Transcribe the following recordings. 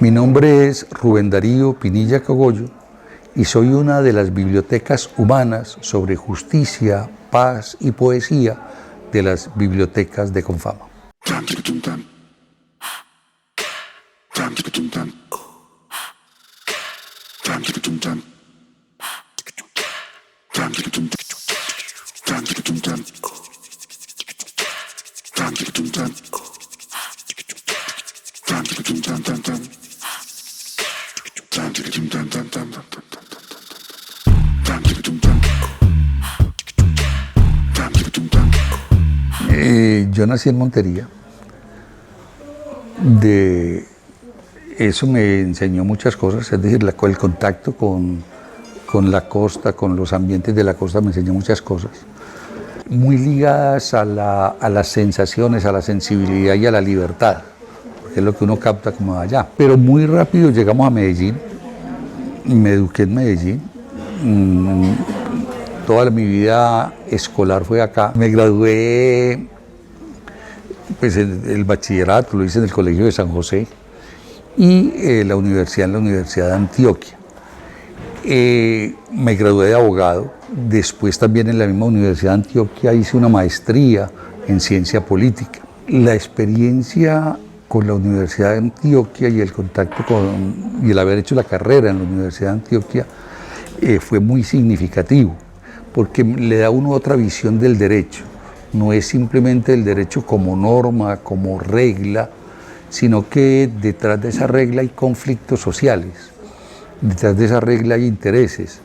Mi nombre es Rubén Darío Pinilla Cogollo y soy una de las bibliotecas humanas sobre justicia, paz y poesía de las bibliotecas de Confama. Yo nací en Montería. De eso me enseñó muchas cosas, es decir, el contacto con la costa, con los ambientes de la costa me enseñó muchas cosas, muy ligadas a las sensaciones, a la sensibilidad y a la libertad, porque es lo que uno capta como allá. Pero muy rápido llegamos a Medellín, me eduqué en Medellín, toda mi vida escolar fue acá. Me gradué, pues el bachillerato lo hice en el Colegio de San José y la universidad en la Universidad de Antioquia. Me gradué de abogado, después también en la misma Universidad de Antioquia hice una maestría en ciencia política. La experiencia con la Universidad de Antioquia y el contacto y el haber hecho la carrera en la Universidad de Antioquia fue muy significativo, porque le da a uno otra visión del derecho. No es simplemente el derecho como norma, como regla, sino que detrás de esa regla hay conflictos sociales, detrás de esa regla hay intereses,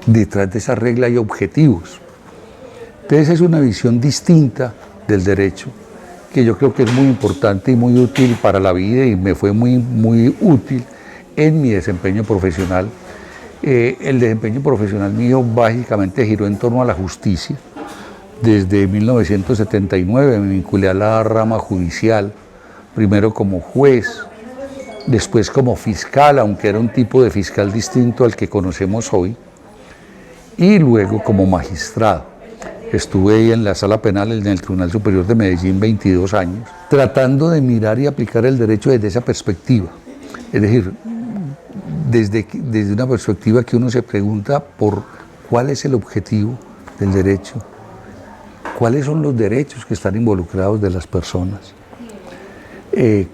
detrás de esa regla hay objetivos. Entonces es una visión distinta del derecho, que yo creo que es muy importante y muy útil para la vida y me fue muy útil en mi desempeño profesional. El desempeño profesional mío básicamente giró en torno a la justicia. Desde 1979 me vinculé a la rama judicial, primero como juez, después como fiscal, aunque era un tipo de fiscal distinto al que conocemos hoy, y luego como magistrado. Estuve en la sala penal en el Tribunal Superior de Medellín 22 años, tratando de mirar y aplicar el derecho desde esa perspectiva. Es decir, desde una perspectiva que uno se pregunta por cuál es el objetivo del derecho, cuáles son los derechos que están involucrados de las personas,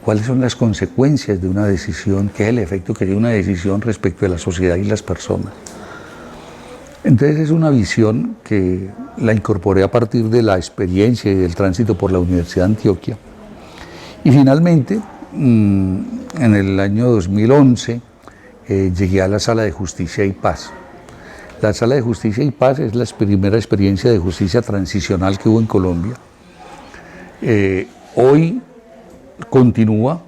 cuáles son las consecuencias de una decisión, qué es el efecto que tiene una decisión respecto de la sociedad y las personas. Entonces es una visión que la incorporé a partir de la experiencia y del tránsito por la Universidad de Antioquia. Y finalmente, en el año 2011, llegué a la Sala de Justicia y Paz. La Sala de Justicia y Paz es la primera experiencia de justicia transicional que hubo en Colombia. Hoy continúa,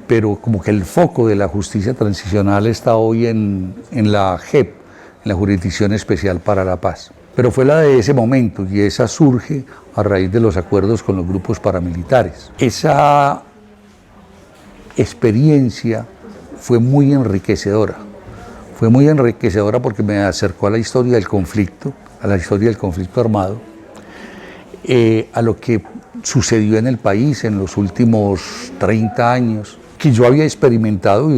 pero como que el foco de la justicia transicional está hoy en la JEP, en la Jurisdicción Especial para la Paz. Pero fue la de ese momento y esa surge a raíz de los acuerdos con los grupos paramilitares. Esa experiencia fue muy enriquecedora. Fue muy enriquecedora porque me acercó a la historia del conflicto, a la historia del conflicto armado, a lo que sucedió en el país en los últimos 30 años, que yo había experimentado,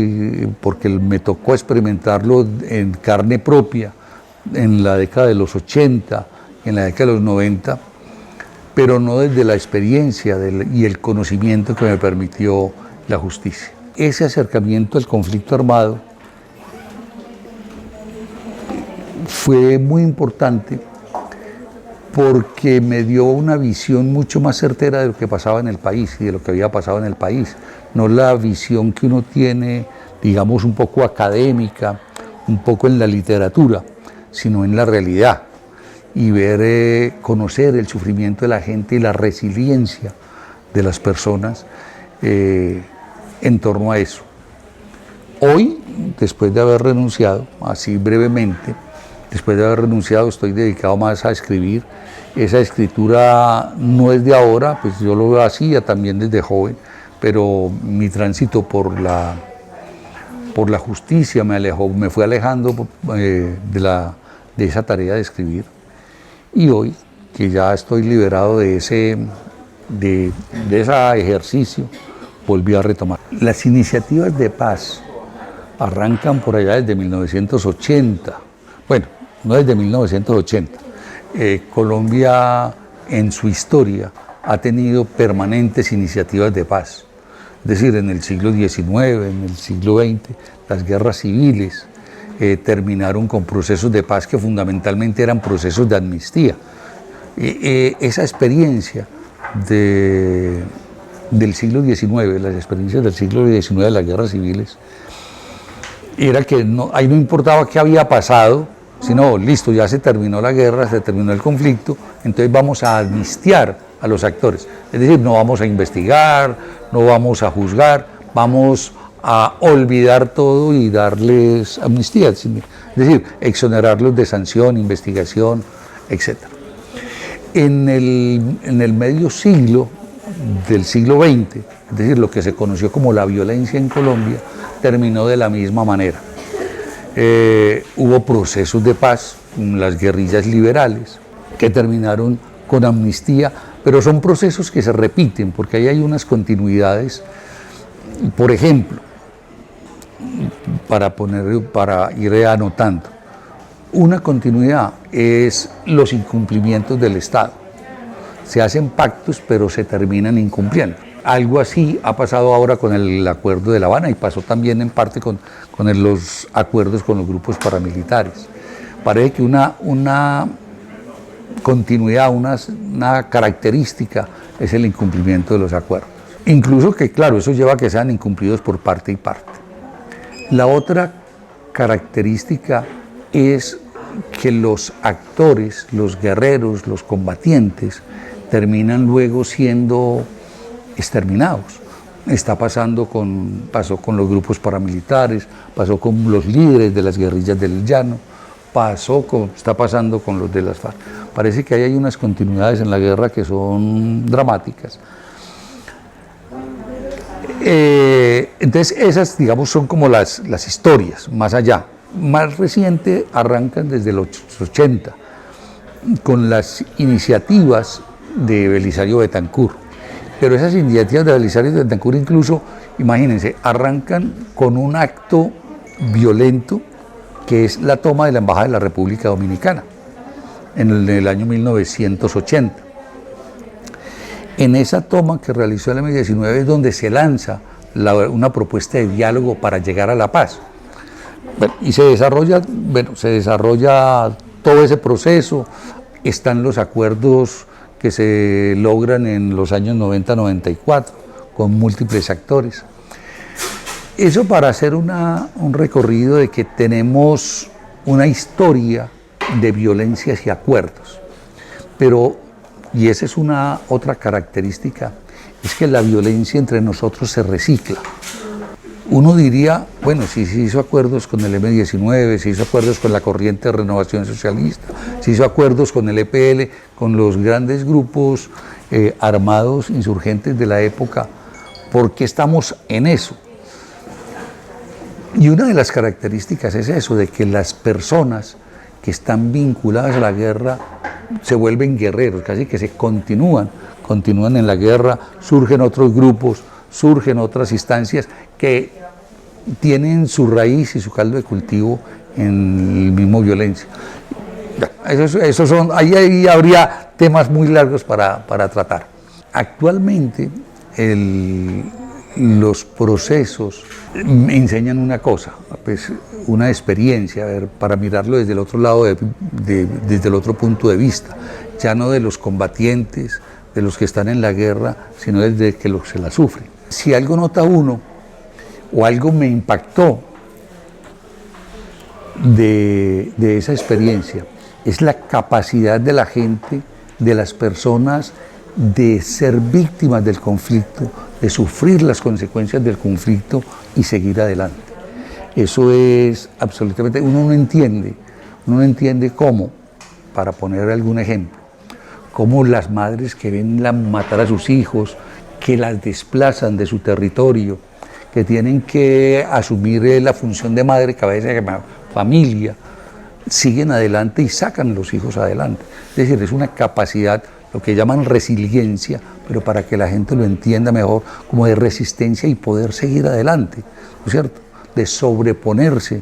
porque me tocó experimentarlo en carne propia en la década de los 80, en la década de los 90, pero no desde la experiencia y el conocimiento que me permitió la justicia. Ese acercamiento al conflicto armado fue muy importante porque me dio una visión mucho más certera de lo que pasaba en el país y de lo que había pasado en el país. No la visión que uno tiene, digamos, un poco académica, un poco en la literatura, sino en la realidad. Y ver, conocer el sufrimiento de la gente y la resiliencia de las personas en torno a eso. Hoy, después de haber renunciado, así brevemente, después de haber renunciado, estoy dedicado más a escribir. Esa escritura no es de ahora, pues yo lo hacía también desde joven, pero mi tránsito por la justicia me fue alejando de esa tarea de escribir. Y hoy, que ya estoy liberado de ese ejercicio, volvió a retomar. Las iniciativas de paz arrancan por allá desde 1980, bueno, no desde 1980. Colombia en su historia ha tenido permanentes iniciativas de paz, es decir, en el siglo XIX, en el siglo XX, las guerras civiles terminaron con procesos de paz que fundamentalmente eran procesos de amnistía. Esa experiencia del siglo XIX, las experiencias del siglo XIX de las guerras civiles, era que ahí no importaba qué había pasado, sino listo, ya se terminó la guerra, se terminó el conflicto, entonces vamos a amnistiar a los actores. Es decir, no vamos a investigar, no vamos a juzgar, vamos a olvidar todo y darles amnistía, es decir, exonerarlos de sanción, investigación, etc. En el medio siglo del siglo XX, es decir, lo que se conoció como la violencia en Colombia, terminó de la misma manera. Hubo procesos de paz, las guerrillas liberales, que terminaron con amnistía, pero son procesos que se repiten, porque ahí hay unas continuidades. Por ejemplo, para ir anotando, una continuidad es los incumplimientos del Estado. Se hacen pactos, pero se terminan incumpliendo. Algo así ha pasado ahora con el Acuerdo de La Habana y pasó también en parte con los acuerdos con los grupos paramilitares. Parece que una continuidad, una característica es el incumplimiento de los acuerdos. Incluso que, claro, eso lleva a que sean incumplidos por parte y parte. La otra característica es que los actores, los guerreros, los combatientes, terminan luego siendo exterminados. Pasó con los grupos paramilitares, pasó con los líderes de las guerrillas del llano, está pasando con los de las FARC. Parece que ahí hay unas continuidades en la guerra que son dramáticas. Entonces esas, digamos, son como las historias, más allá. Más reciente arrancan desde los 80, con las iniciativas de Belisario Betancur. Pero esas iniciativas de Belisario Betancur incluso, imagínense, arrancan con un acto violento que es la toma de la Embajada de la República Dominicana en el año 1980. En esa toma que realizó el M-19 es donde se lanza una propuesta de diálogo para llegar a la paz. Bueno, y se desarrolla todo ese proceso, están los acuerdos que se logran en los años 90-94 con múltiples actores. Eso para hacer un recorrido de que tenemos una historia de violencias y acuerdos, y esa es otra característica, es que la violencia entre nosotros se recicla. Uno diría, bueno, si se hizo acuerdos con el M-19, se hizo acuerdos con la Corriente de Renovación Socialista, se hizo acuerdos con el EPL, con los grandes grupos armados insurgentes de la época, ¿por qué estamos en eso? Y una de las características es eso, de que las personas que están vinculadas a la guerra se vuelven guerreros, casi que se continúan en la guerra, surgen otros grupos, surgen otras instancias que tienen su raíz y su caldo de cultivo en el mismo violencia. Ahí habría temas muy largos para tratar. Actualmente los procesos me enseñan una cosa, pues una experiencia, para mirarlo desde el otro lado, desde el otro punto de vista, ya no de los combatientes, de los que están en la guerra, sino desde que los se la sufren. Si algo nota uno, o algo me impactó de esa experiencia, es la capacidad de la gente, de las personas, de ser víctimas del conflicto, de sufrir las consecuencias del conflicto y seguir adelante. Eso es absolutamente, uno no entiende cómo, para poner algún ejemplo, cómo las madres que ven matar a sus hijos, que las desplazan de su territorio, que tienen que asumir la función de madre, cabeza de familia, siguen adelante y sacan a los hijos adelante. Es decir, es una capacidad, lo que llaman resiliencia, pero para que la gente lo entienda mejor, como de resistencia y poder seguir adelante, ¿no es cierto? De sobreponerse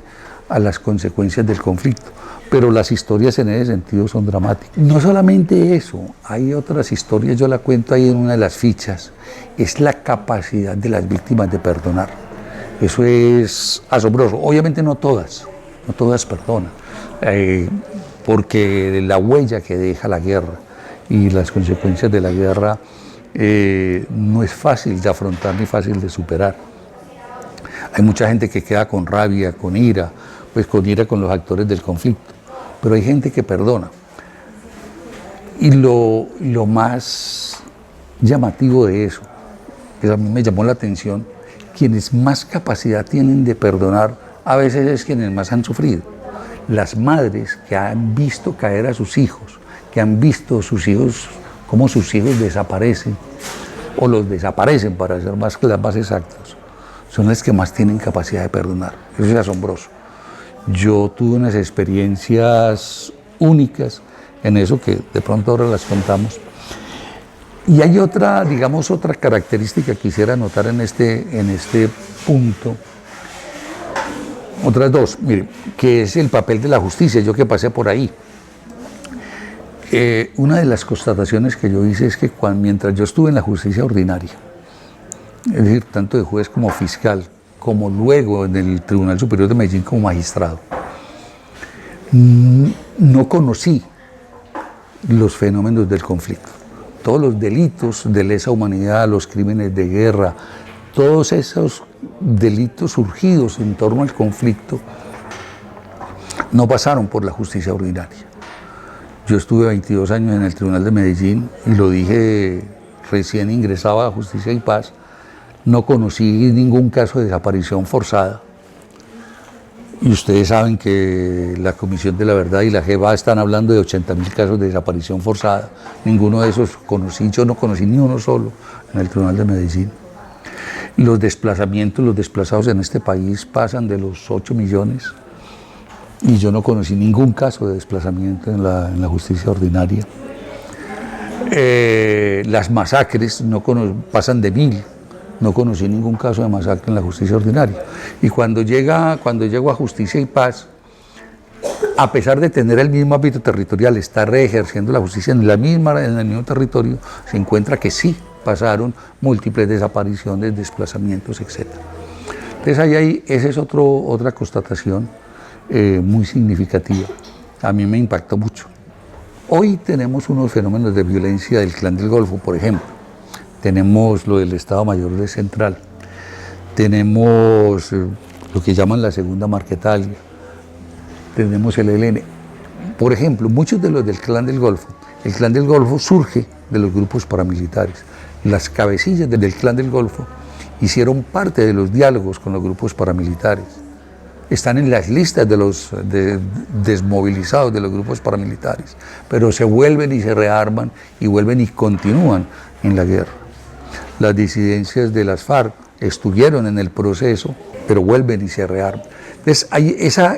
a las consecuencias del conflicto. Pero las historias en ese sentido son dramáticas. No solamente eso, hay otras historias, yo la cuento ahí en una de las fichas, es la capacidad de las víctimas de perdonar. Eso es asombroso. Obviamente no todas perdonan, porque la huella que deja la guerra y las consecuencias de la guerra no es fácil de afrontar ni fácil de superar. Hay mucha gente que queda con rabia, con ira, pues con ira con los actores del conflicto. Pero hay gente que perdona. Y lo más llamativo de eso, que a mí me llamó la atención, quienes más capacidad tienen de perdonar, a veces es quienes más han sufrido. Las madres que han visto caer a sus hijos, que han visto sus hijos, cómo sus hijos desaparecen, o los desaparecen para ser más exactos, son las que más tienen capacidad de perdonar. Eso es asombroso. Yo tuve unas experiencias únicas en eso que de pronto ahora las contamos. Y hay otra, digamos, otra característica que quisiera notar en este punto. Otras dos, mire, que es el papel de la justicia, yo que pasé por ahí. Una de las constataciones que yo hice es que mientras yo estuve en la justicia ordinaria, es decir, tanto de juez como fiscal, como luego en el Tribunal Superior de Medellín como magistrado, no conocí los fenómenos del conflicto. Todos los delitos de lesa humanidad, los crímenes de guerra, todos esos delitos surgidos en torno al conflicto no pasaron por la justicia ordinaria. Yo estuve 22 años en el Tribunal de Medellín y lo dije recién ingresaba a Justicia y Paz. No conocí ningún caso de desaparición forzada. Y ustedes saben que la Comisión de la Verdad y la JEVA están hablando de 80.000 casos de desaparición forzada. Ninguno de esos conocí, yo no conocí ni uno solo en el Tribunal de Medellín. Los desplazamientos, los desplazados en este país pasan de los 8 millones y yo no conocí ningún caso de desplazamiento en la justicia ordinaria. Las masacres pasan de 1.000. No conocí ningún caso de masacre en la justicia ordinaria. Y cuando llego a Justicia y Paz, a pesar de tener el mismo ámbito territorial, estar reejerciendo la justicia en el mismo territorio, se encuentra que sí pasaron múltiples desapariciones, desplazamientos, etc. Entonces esa es otra constatación muy significativa. A mí me impactó mucho. Hoy tenemos unos fenómenos de violencia del Clan del Golfo, por ejemplo. Tenemos lo del Estado Mayor de Central, tenemos lo que llaman la Segunda Marquetalia, tenemos el ELN. Por ejemplo, muchos de los del Clan del Golfo, el Clan del Golfo surge de los grupos paramilitares. Las cabecillas del Clan del Golfo hicieron parte de los diálogos con los grupos paramilitares. Están en las listas de los desmovilizados de los grupos paramilitares, pero se vuelven y se rearman y vuelven y continúan en la guerra. Las disidencias de las FARC estuvieron en el proceso, pero vuelven y se rearman. Entonces hay esa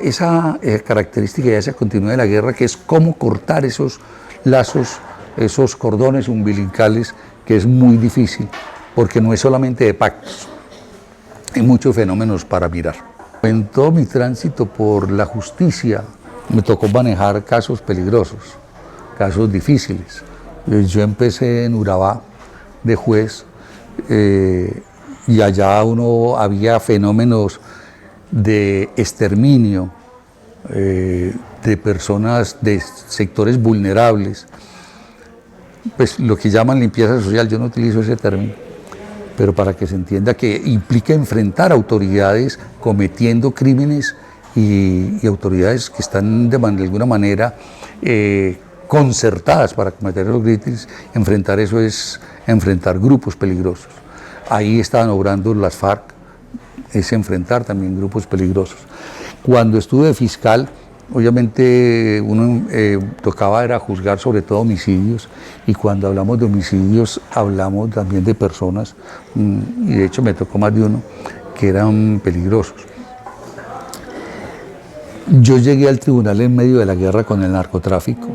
característica y esa continuidad de la guerra, que es cómo cortar esos lazos, esos cordones umbilicales, que es muy difícil, porque no es solamente de pactos, hay muchos fenómenos para mirar. En todo mi tránsito por la justicia me tocó manejar casos peligrosos, casos difíciles. Yo empecé en Urabá de juez, y allá había fenómenos de exterminio de personas de sectores vulnerables, pues lo que llaman limpieza social. Yo no utilizo ese término, pero para que se entienda que implica enfrentar autoridades cometiendo crímenes y autoridades que están de alguna manera concertadas para cometer los crímenes. Enfrentar eso es enfrentar grupos peligrosos. Ahí estaban obrando las FARC, es enfrentar también grupos peligrosos. Cuando estuve de fiscal, obviamente tocaba era juzgar sobre todo homicidios, y cuando hablamos de homicidios hablamos también de personas, y de hecho me tocó más de uno, que eran peligrosos. Yo llegué al tribunal en medio de la guerra con el narcotráfico.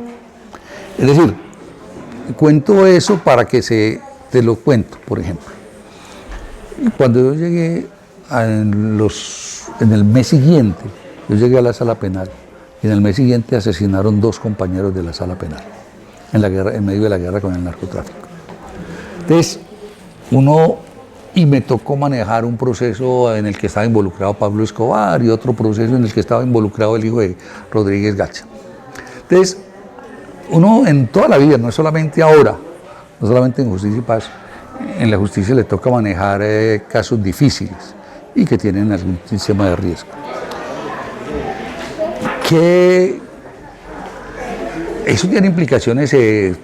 Es decir, cuento eso para que te lo cuento, por ejemplo. Cuando yo llegué en el mes siguiente, yo llegué a la sala penal y en el mes siguiente asesinaron 2 compañeros de la sala penal en medio de la guerra con el narcotráfico. Entonces, y me tocó manejar un proceso en el que estaba involucrado Pablo Escobar y otro proceso en el que estaba involucrado el hijo de Rodríguez Gacha. Entonces, uno en toda la vida, no solamente ahora, no solamente en Justicia y Paz, en la justicia le toca manejar casos difíciles y que tienen algún sistema de riesgo. Que eso tiene implicaciones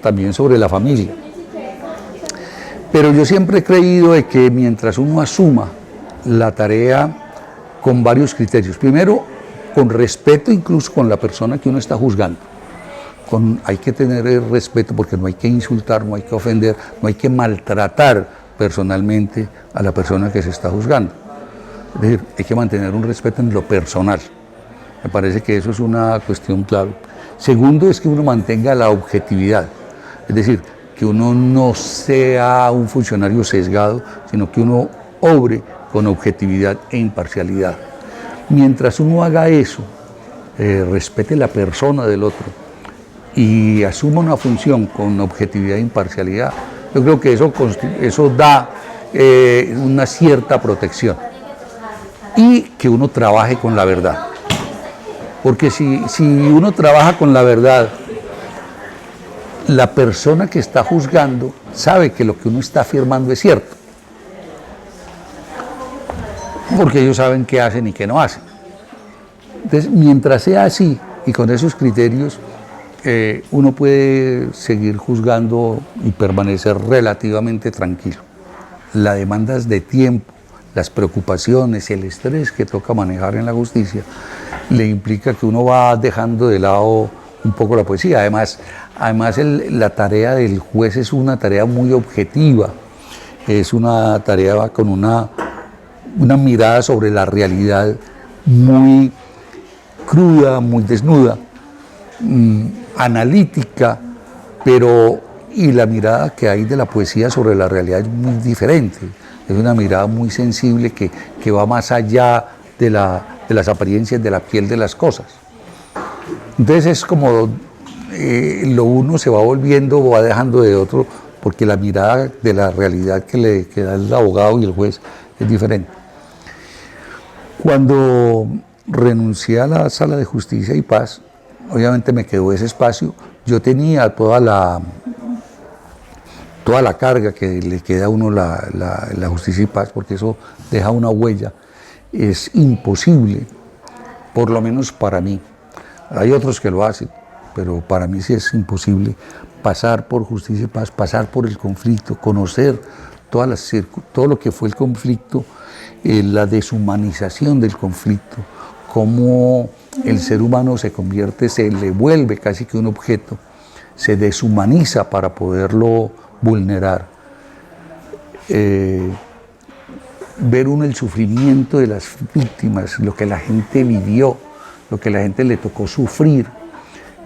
también sobre la familia. Pero yo siempre he creído de que mientras uno asuma la tarea con varios criterios, primero con respeto incluso con la persona que uno está juzgando, hay que tener el respeto porque no hay que insultar, no hay que ofender, no hay que maltratar personalmente a la persona que se está juzgando. Es decir, hay que mantener un respeto en lo personal. Me parece que eso es una cuestión clave. Segundo es que uno mantenga la objetividad, es decir, que uno no sea un funcionario sesgado, sino que uno obre con objetividad e imparcialidad. Mientras uno haga eso, respete la persona del otro y asuma una función con objetividad e imparcialidad, yo creo que eso da una cierta protección y que uno trabaje con la verdad. Porque si uno trabaja con la verdad, la persona que está juzgando sabe que lo que uno está afirmando es cierto. Porque ellos saben qué hacen y qué no hacen. Entonces, mientras sea así y con esos criterios, uno puede seguir juzgando y permanecer relativamente tranquilo. Las demandas de tiempo, las preocupaciones, el estrés que toca manejar en la justicia, le implica que uno va dejando de lado un poco la poesía. Además la tarea del juez es una tarea muy objetiva, es una tarea con una mirada sobre la realidad muy cruda, muy desnuda, analítica, y la mirada que hay de la poesía sobre la realidad es muy diferente. Es una mirada muy sensible que va más allá de las apariencias de la piel de las cosas. Entonces es como lo uno se va volviendo o va dejando de otro, porque la mirada de la realidad que da el abogado y el juez es diferente. Cuando renuncié a la Sala de Justicia y Paz, obviamente me quedó ese espacio. Yo tenía toda la carga que le queda a uno la Justicia y Paz, porque eso deja una huella. Es imposible, por lo menos para mí. Hay otros que lo hacen, pero para mí sí es imposible pasar por Justicia y Paz, pasar por el conflicto, conocer todo lo que fue el conflicto, la deshumanización del conflicto, cómo el ser humano se le vuelve casi que un objeto, se deshumaniza para poderlo vulnerar. Ver uno el sufrimiento de las víctimas, lo que la gente vivió, lo que la gente le tocó sufrir,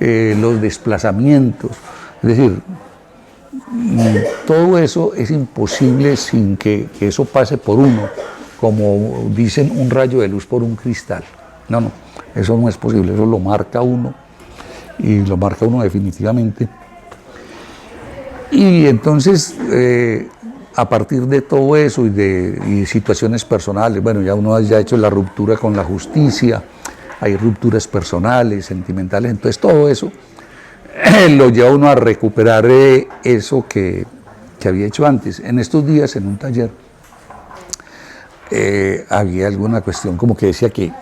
los desplazamientos, es decir, todo eso es imposible sin que eso pase por uno, como dicen, un rayo de luz por un cristal. No, eso no es posible, eso lo marca uno, y lo marca uno definitivamente. Y entonces, a partir de todo eso y de situaciones personales, bueno, ya uno ha hecho la ruptura con la justicia, hay rupturas personales, sentimentales, entonces todo eso lo lleva uno a recuperar eso que había hecho antes. En estos días, en un taller, había alguna cuestión como que decía que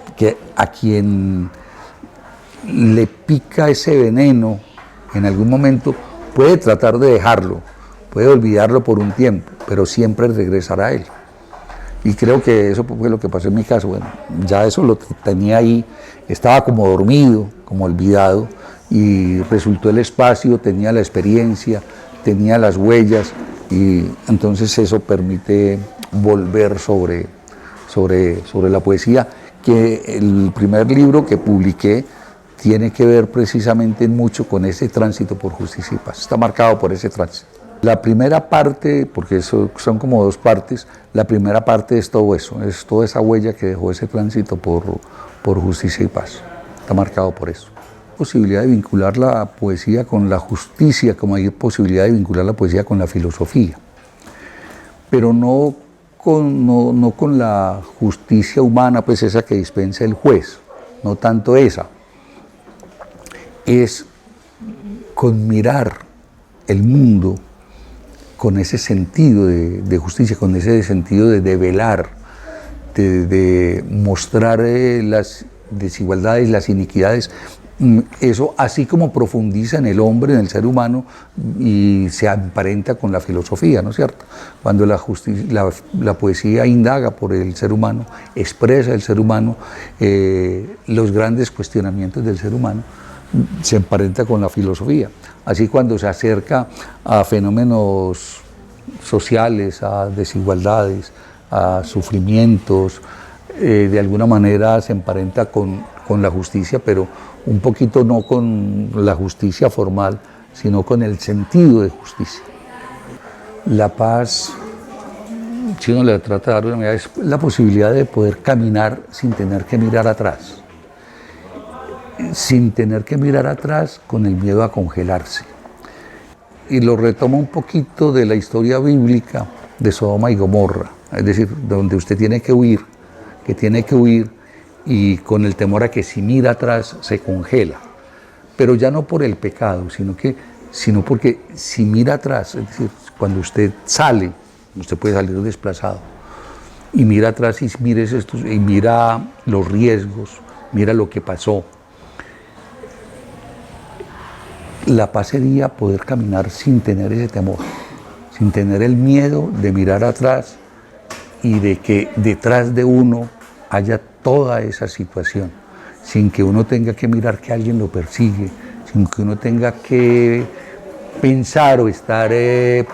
a quien le pica ese veneno en algún momento puede tratar de dejarlo, puede olvidarlo por un tiempo, pero siempre regresará a él. Y creo que eso fue lo que pasó en mi caso. Bueno, ya eso lo tenía ahí, estaba como dormido, como olvidado, y resultó el espacio, tenía la experiencia, tenía las huellas, y entonces eso permite volver sobre la poesía, que el primer libro que publiqué tiene que ver precisamente mucho con ese tránsito por justicia y paz. Está marcado por ese tránsito. La primera parte, porque eso son como dos partes, la primera parte es todo eso, es toda esa huella que dejó ese tránsito por justicia y paz. Está marcado por eso. Posibilidad de vincular la poesía con la justicia, como hay posibilidad de vincular la poesía con la filosofía, pero no con la justicia humana, pues esa que dispensa el juez, no tanto esa. Es con mirar el mundo con ese sentido de justicia, con ese sentido de develar, de mostrar las desigualdades, las iniquidades. Eso así como profundiza en el hombre, en el ser humano, y se emparenta con la filosofía, ¿no es cierto? Cuando la poesía indaga por el ser humano, expresa el ser humano, los grandes cuestionamientos del ser humano, se emparenta con la filosofía. Así cuando se acerca a fenómenos sociales, a desigualdades, a sufrimientos, de alguna manera se emparenta con la justicia, pero un poquito no con la justicia formal, sino con el sentido de justicia. La paz, si uno le trata de dar una medida, es la posibilidad de poder caminar sin tener que mirar atrás. Sin tener que mirar atrás con el miedo a congelarse. Y lo retomo un poquito de la historia bíblica de Sodoma y Gomorra, es decir, donde usted tiene que huir, y con el temor a que si mira atrás se congela, pero ya no por el pecado, sino porque si mira atrás, es decir, cuando usted sale, usted puede salir desplazado, y mira atrás y mira los riesgos, mira lo que pasó. La paz sería poder caminar sin tener ese temor, sin tener el miedo de mirar atrás y de que detrás de uno haya toda esa situación, sin que uno tenga que mirar que alguien lo persigue, sin que uno tenga que pensar o estar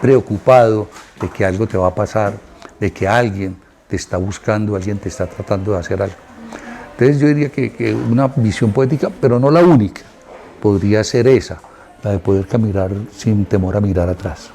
preocupado de que algo te va a pasar, de que alguien te está buscando, alguien te está tratando de hacer algo. Entonces yo diría que una visión poética, pero no la única, podría ser esa, la de poder caminar sin temor a mirar atrás.